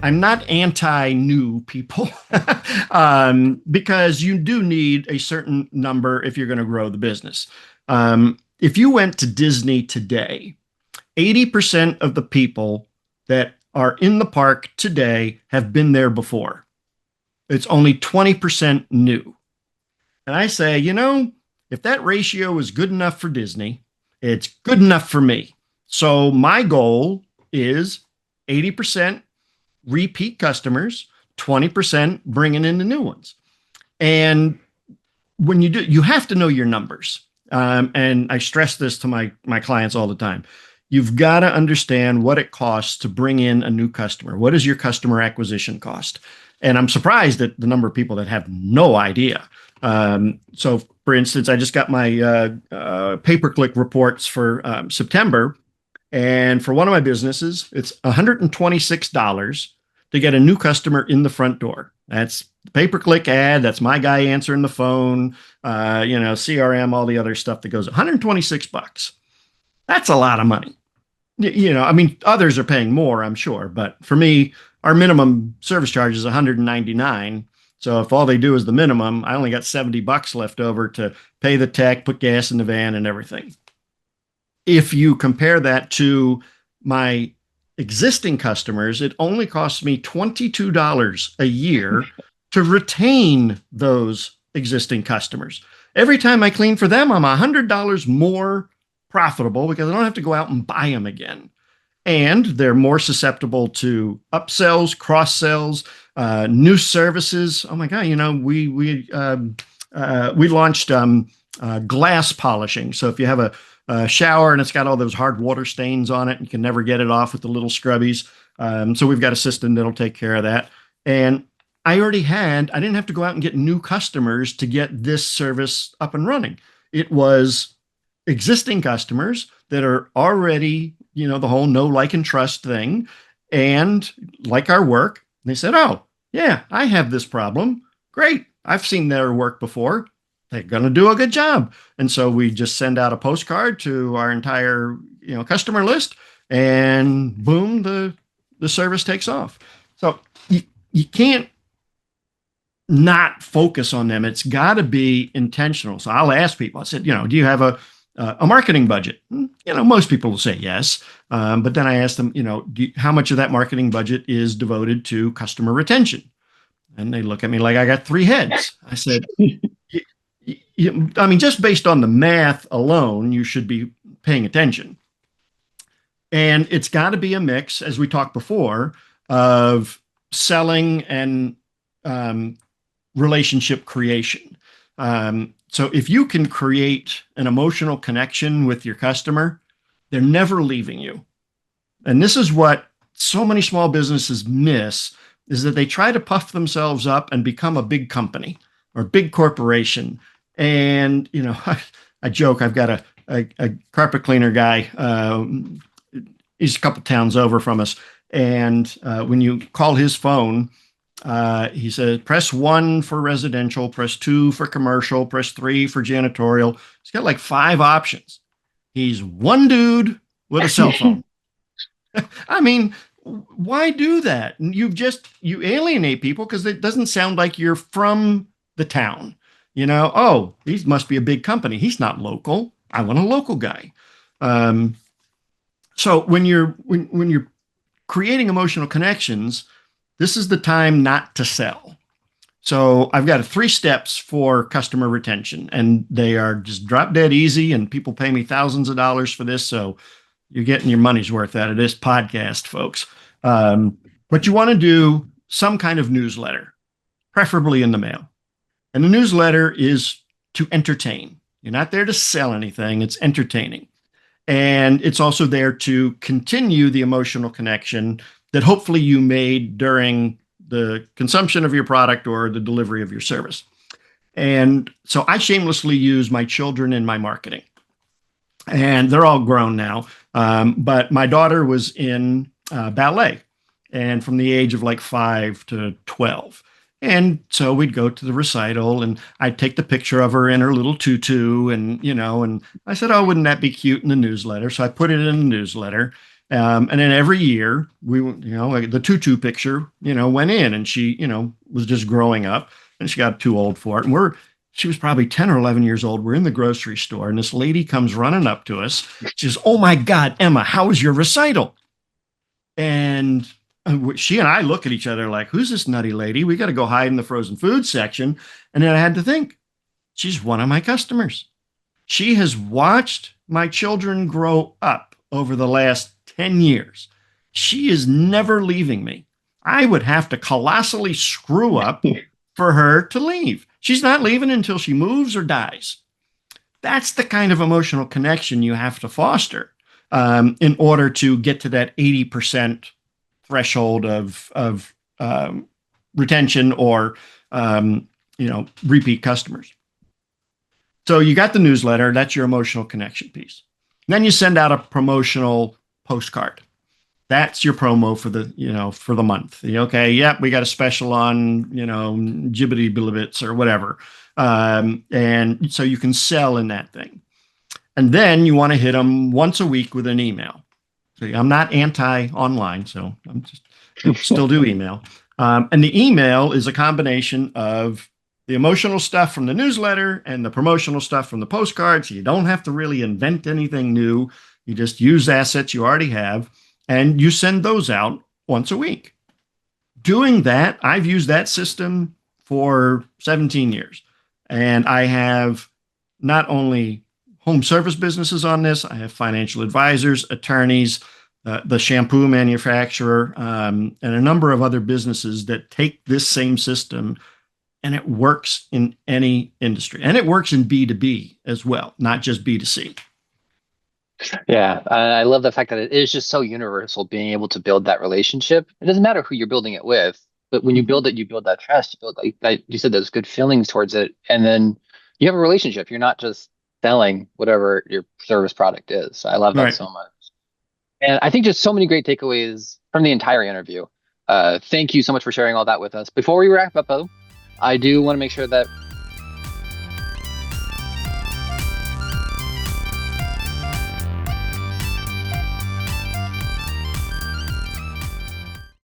I'm not anti-new people because you do need a certain number if you're going to grow the business. If you went to Disney today, 80% of the people that are in the park today have been there before. It's only 20% new. And I say, if that ratio is good enough for Disney, it's good enough for me. So my goal is 80% repeat customers, 20% bringing in the new ones. And when you do, you have to know your numbers. And I stress this to my clients all the time. You've got to understand what it costs to bring in a new customer. What is your customer acquisition cost? And I'm surprised at the number of people that have no idea. So, for instance, I just got my pay-per-click reports for September. And for one of my businesses, it's $126 to get a new customer in the front door. That's the pay-per-click ad. That's my guy answering the phone, CRM, all the other stuff that goes 126 bucks. That's a lot of money. I mean, others are paying more, I'm sure, but for me, our minimum service charge is 199. So if all they do is the minimum, I only got 70 bucks left over to pay the tech, put gas in the van and everything. If you compare that to my existing customers, it only costs me $22 a year to retain those existing customers. Every time I clean for them, I'm $100 more profitable because I don't have to go out and buy them again. And they're more susceptible to upsells, cross sells, new services. Oh my God! We launched glass polishing. So if you have a shower and it's got all those hard water stains on it, and you can never get it off with the little scrubbies. So we've got a system that'll take care of that. And I didn't have to go out and get new customers to get this service up and running. It was existing customers that are already, the whole know, like, and trust thing, and like our work. They said, oh, yeah, I have this problem. Great. I've seen their work before. They're going to do a good job. And so we just send out a postcard to our entire, customer list, and boom, the service takes off. So you can't not focus on them. It's got to be intentional. So I'll ask people, I said, do you have a marketing budget? Most people will say yes. But then I asked them, how much of that marketing budget is devoted to customer retention? And they look at me like I got three heads. I said, I mean, just based on the math alone, you should be paying attention. And it's got to be a mix, as we talked before, of selling and relationship creation. So if you can create an emotional connection with your customer, they're never leaving you. And this is what so many small businesses miss, is that they try to puff themselves up and become a big company or big corporation. And, I joke, I've got a carpet cleaner guy. He's a couple towns over from us. And when you call his phone, he says, press 1 for residential, press 2 for commercial, press 3 for janitorial. He's got like 5 options. He's one dude with a cell phone. I mean, why do that? You alienate people because it doesn't sound like you're from the town. Oh, he must be a big company. He's not local. I want a local guy. So when you're creating emotional connections, this is the time not to sell. So I've got 3 steps for customer retention, and they are just drop dead easy, and people pay me thousands of dollars for this. So you're getting your money's worth out of this podcast, folks. But you want to do some kind of newsletter, preferably in the mail. And the newsletter is to entertain. You're not there to sell anything. It's entertaining. And it's also there to continue the emotional connection that hopefully you made during the consumption of your product or the delivery of your service. And so I shamelessly use my children in my marketing. And they're all grown now. But my daughter was in ballet, and from the age of like 5 to 12. And so we'd go to the recital, and I'd take the picture of her in her little tutu, and I said, oh, wouldn't that be cute in the newsletter? So I put it in the newsletter. And then every year like the tutu picture, went in, and she, was just growing up, and she got too old for it. And she was probably 10 or 11 years old. We're in the grocery store, and this lady comes running up to us. She says, "Oh my God, Emma, how was your recital?" And she and I look at each other like, "Who's this nutty lady? We got to go hide in the frozen food section." And then I had to think, she's one of my customers. She has watched my children grow up over the last 10 years. She is never leaving me. I would have to colossally screw up for her to leave. She's not leaving until she moves or dies. That's the kind of emotional connection you have to foster in order to get to that 80% threshold of retention or repeat customers. So you got the newsletter, that's your emotional connection piece. Then you send out a promotional postcard. That's your promo for the month. Okay, yep, we got a special on, Jibbity Bilibits or whatever. And so you can sell in that thing. And then you want to hit them once a week with an email. So I'm not anti-online, so I'm just still do email. And the email is a combination of the emotional stuff from the newsletter and the promotional stuff from the postcards. You don't have to really invent anything new. You just use assets you already have, and you send those out once a week. Doing that, I've used that system for 17 years. And I have not only home service businesses on this, I have financial advisors, attorneys, the shampoo manufacturer, and a number of other businesses that take this same system, and it works in any industry. And it works in B2B as well, not just B2C. Yeah, I love the fact that it is just so universal, being able to build that relationship. It doesn't matter who you're building it with, but when you build it, you build that trust, you build like that, you said, those good feelings towards it, and then you have a relationship. You're not just selling whatever your service product is. I love that Right. so much. And I think just so many great takeaways from the entire interview. Thank you so much for sharing all that with us. Before we wrap up, though, I do want to make sure that